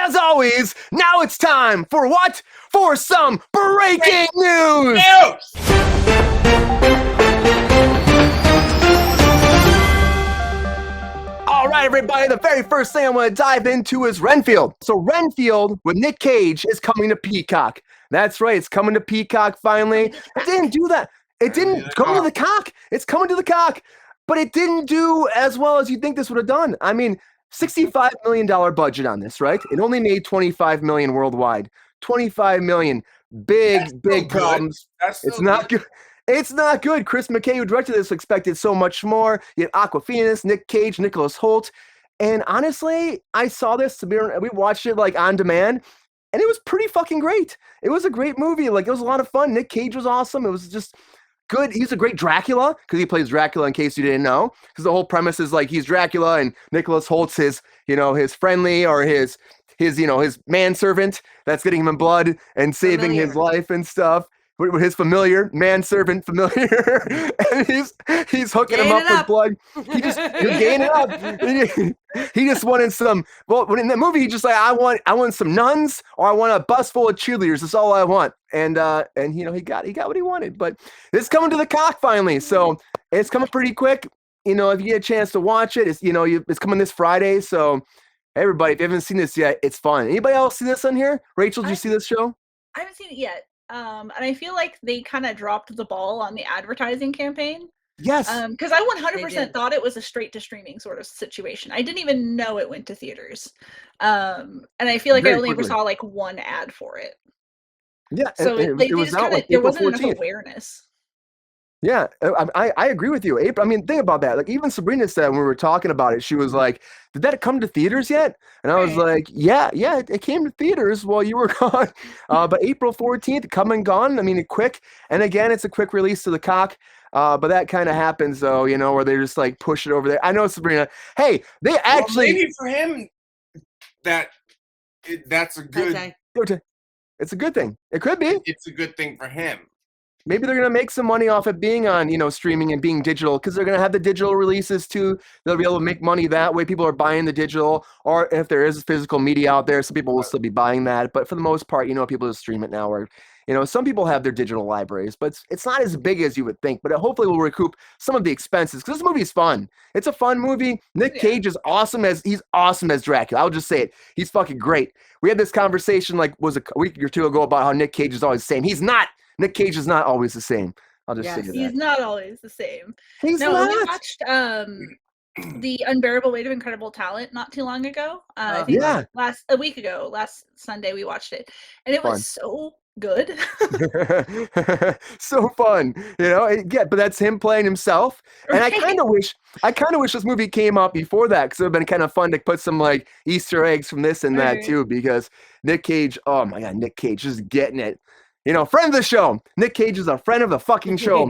as always, now it's time for what? For some breaking news! All right, everybody, the very first thing I want to dive into is Renfield. So Renfield with Nic Cage is coming to Peacock. That's right, it's coming to Peacock finally. It didn't do that. It didn't come to the cock. It's coming to the cock. But it didn't do as well as you'd think this would have done. I mean, $65 million budget on this, right? It only made $25 million worldwide. $25 million. Big problems. It's not good. It's not good. Chris McKay, who directed this, expected so much more. You have Awkwafina, Nic Cage, Nicholas Hoult. And honestly, I saw this, we watched it like on demand, and it was pretty fucking great. It was a great movie. Like, it was a lot of fun. Nic Cage was awesome. It was just good. He's a great Dracula because he plays Dracula, in case you didn't know. Because the whole premise is like he's Dracula and Nicholas Holt's his friendly or his manservant that's getting him in blood and saving his life and stuff. With his manservant familiar, and he's hooking him up with blood. He's gaining up. He just wanted some. Well, in the movie, he just like I want some nuns, or I want a bus full of cheerleaders. That's all I want. And he got what he wanted. But it's coming to the cock finally, so it's coming pretty quick. If you get a chance to watch it, it's coming this Friday. So everybody, if you haven't seen this yet, it's fun. Anybody else see this on here? Rachel, did you see this show? I haven't seen it yet. And I feel like they kind of dropped the ball on the advertising campaign. Yes. Because I 100% thought it was a straight to streaming sort of situation. I didn't even know it went to theaters. And I feel like I only ever saw like one ad for it. Yeah. So it was out like there April wasn't 14th. enough awareness. Yeah, I agree with you. April, I mean, think about that. Like, even Sabrina said when we were talking about it, she was like, did that come to theaters yet? And I was like, yeah, it came to theaters while you were gone. But April 14th, come and gone. I mean, quick. And again, it's a quick release to the cock. But that kind of happens, though, where they just like push it over there. I know, Sabrina. Hey, they actually. Maybe for him, that's a good. It's a good thing. It could be. It's a good thing for him. Maybe they're going to make some money off it being on, streaming and being digital, because they're going to have the digital releases too. They'll be able to make money that way. People are buying the digital, or if there is physical media out there, some people will still be buying that. But for the most part, people just stream it now. Or, some people have their digital libraries, but it's not as big as you would think. But it hopefully will recoup some of the expenses, because this movie is fun. It's a fun movie. Nic Cage is awesome as Dracula. I'll just say it. He's fucking great. We had this conversation was a week or two ago about how Nic Cage is always the same. He's not. Nic Cage is not always the same. I'll just say that. He's not always the same. He's not. We watched The Unbearable Weight of Incredible Talent not too long ago. I think a week ago, last Sunday we watched it, and it was so good. So fun, but that's him playing himself. And I kind of wish this movie came out before that, because it would have been kind of fun to put some like Easter eggs from this and that too, because Nic Cage, oh my God, Nic Cage is getting it. Friend of the show. Nic Cage is a friend of the fucking show.